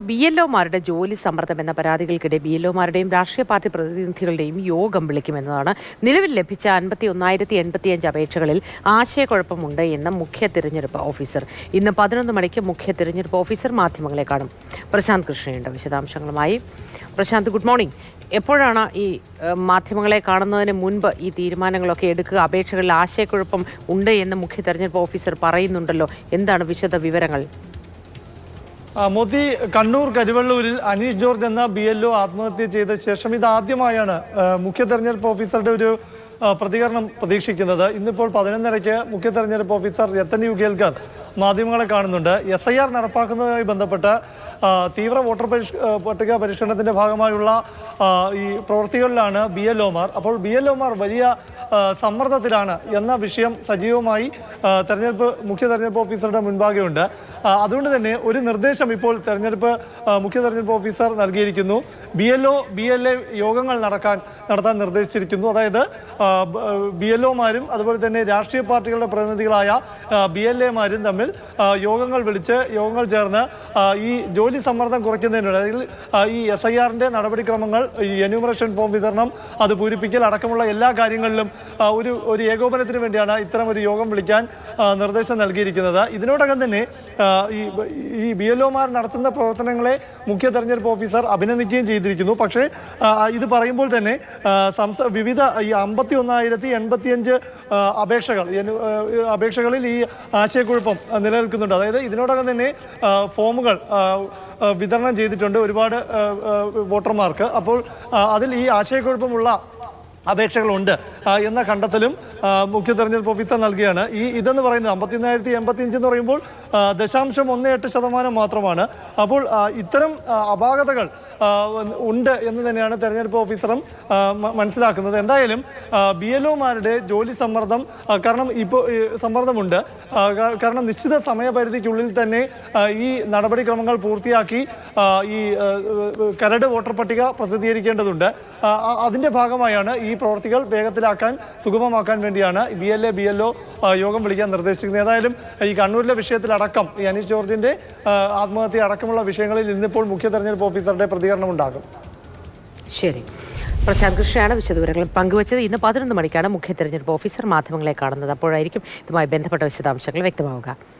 BLOമാരുടെ ജോലി സമ്മർദ്ദം എന്ന പരാതികൾക്കിടെ BLOമാരുടെയും രാഷ്ട്രീയ പാർട്ടി പ്രതിനിധികളുടെയും യോഗം വിളിക്കുമെന്നതാണ്. നിലവിൽ ലഭിച്ച 51,085 അപേക്ഷകളിൽ ആശയക്കുഴപ്പമുണ്ട് എന്ന് മുഖ്യ തിരഞ്ഞെടുപ്പ് ഓഫീസർ. ഇന്ന് 11 മണിക്ക് മുഖ്യ തിരഞ്ഞെടുപ്പ് ഓഫീസർ മാധ്യമങ്ങളെ കാണും. പ്രശാന്ത് കൃഷ്ണയുണ്ട് വിശദാംശങ്ങളുമായി. Prashanth, good morning. എപ്പോഴാണ് ഈ മാധ്യമങ്ങളെ കാണുന്നതിന് മുൻപ് ഈ തീരുമാനങ്ങളൊക്കെ എടുക്കുക? അപേക്ഷകളിൽ ആശയക്കുഴപ്പം ഉണ്ട് എന്ന് മുഖ്യ തെരഞ്ഞെടുപ്പ് ഓഫീസർ പറയുന്നുണ്ടല്ലോ, എന്താണ് വിശദ വിവരങ്ങൾ? മോദി കണ്ണൂർ കരുവള്ളൂരിൽ അനീഷ് ജോർജ് എന്ന BLO ആത്മഹത്യ ചെയ്ത ശേഷം ഇതാദ്യമായാണ് മുഖ്യ തെരഞ്ഞെടുപ്പ് ഓഫീസറുടെ ഒരു പ്രതികരണം പ്രതീക്ഷിക്കുന്നത്. ഇന്നിപ്പോൾ 11:30 മുഖ്യ തെരഞ്ഞെടുപ്പ് ഓഫീസർ രത്തൻ യു കേൽക്കർ മാധ്യമങ്ങളെ കാണുന്നുണ്ട്. SIR നടപ്പാക്കുന്നതുമായി ബന്ധപ്പെട്ട് തീവ്ര വോട്ടർ പട്ടിക പരിഷ്കരണത്തിന്റെ ഭാഗമായുള്ള ഈ പ്രവൃത്തികളിലാണ് BLOമാർ. അപ്പോൾ BLOമാർ വലിയ സമ്മർദ്ദത്തിലാണ് എന്ന വിഷയം സജീവമായി മുഖ്യ തെരഞ്ഞെടുപ്പ് ഓഫീസറുടെ മുൻപാകെയുണ്ട്. അതുകൊണ്ട് തന്നെ ഒരു നിർദ്ദേശം ഇപ്പോൾ മുഖ്യ തെരഞ്ഞെടുപ്പ് ഓഫീസർ നൽകിയിരിക്കുന്നു. BLA യോഗങ്ങൾ നടത്താൻ നിർദ്ദേശിച്ചിരിക്കുന്നു. അതായത് BLOമാരും അതുപോലെ തന്നെ രാഷ്ട്രീയ പാർട്ടികളുടെ പ്രതിനിധികളായ BLAമാരും തമ്മിൽ യോഗങ്ങൾ ചേർന്ന് ഈ ജോലി സമ്മർദ്ദം കുറയ്ക്കുന്നതിനുള്ള, അതായത് ഈ SIRന്റെ നടപടിക്രമങ്ങൾ, ഈ എന്യൂമറേഷൻ ഫോം വിതരണം, അത് പൂരിപ്പിക്കൽ അടക്കമുള്ള എല്ലാ കാര്യങ്ങളിലും ഒരു ഏകോപനത്തിന് വേണ്ടിയാണ് ഇത്തരം ഒരു യോഗം വിളിക്കാൻ നിർദ്ദേശം നൽകിയിരിക്കുന്നത്. ഇതിനോടകം തന്നെ ഈ BLOമാർ നടത്തുന്ന പ്രവർത്തനങ്ങളെ മുഖ്യ തെരഞ്ഞെടുപ്പ് ഓഫീസർ അഭിനന്ദിക്കുകയും ചെയ്തിരിക്കുന്നു. പക്ഷേ ഇത് പറയുമ്പോൾ തന്നെ വിവിധ ഈ 51,085 അപേക്ഷകളിൽ ഈ ആശയക്കുഴപ്പം നിലനിൽക്കുന്നുണ്ട്. അതായത് ഇതിനോടകം തന്നെ ഫോമുകൾ വിതരണം ചെയ്തിട്ടുണ്ട് ഒരുപാട് വോട്ടർമാർക്ക്. അപ്പോൾ അതിൽ ഈ ആശയക്കുഴപ്പമുള്ള അപേക്ഷകളുണ്ട് എന്ന കണ്ടെത്തലും മുഖ്യ തെരഞ്ഞെടുപ്പ് ഓഫീസർ നൽകുകയാണ്. ഇതെന്ന് പറയുന്നത് 51,085 എന്ന് പറയുമ്പോൾ 0.18% മാത്രമാണ്. അപ്പോൾ ഇത്തരം അപാകതകൾ ഉണ്ട് എന്ന് തന്നെയാണ് തെരഞ്ഞെടുപ്പ് ഓഫീസറും മനസ്സിലാക്കുന്നത്. എന്തായാലും BLOമാരുടെ ജോലി സമ്മർദ്ദമുണ്ട്. കാരണം നിശ്ചിത സമയപരിധിക്കുള്ളിൽ തന്നെ ഈ നടപടിക്രമങ്ങൾ പൂർത്തിയാക്കി ഈ കരട് വോട്ടർ പട്ടിക പ്രസിദ്ധീകരിക്കേണ്ടതുണ്ട്. അതിന്റെ ഭാഗമായാണ് ഈ പ്രവൃത്തികൾ വേഗത്തിലാക്കാൻ, സുഗമമാക്കാൻ വേണ്ടിയാണ് BLO യോഗം വിളിക്കാൻ നിർദ്ദേശിക്കുന്നത്. ഏതായാലും ഈ കണ്ണൂരിലെ വിഷയത്തിലടക്കം, ഈ അനീഷ് ജോർജിന്റെ ആത്മഹത്യ അടക്കമുള്ള വിഷയങ്ങളിൽ ഇന്നിപ്പോൾ മുഖ്യ തെരഞ്ഞെടുപ്പ് ഓഫീസറുടെ പ്രതികരണം ഉണ്ടാകും. ശരി, പ്രശാന്ത് കൃഷ്ണയാണ് വിശദവിവരങ്ങൾ പങ്കുവച്ചത്. ഇന്ന് 11 മണിക്കാണ് മുഖ്യ തെരഞ്ഞെടുപ്പ് ഓഫീസർ മാധ്യമങ്ങളെ കാണുന്നത്. അപ്പോഴായിരിക്കും ഇതുമായി ബന്ധപ്പെട്ട വിശദാംശങ്ങൾ വ്യക്തമാവുക.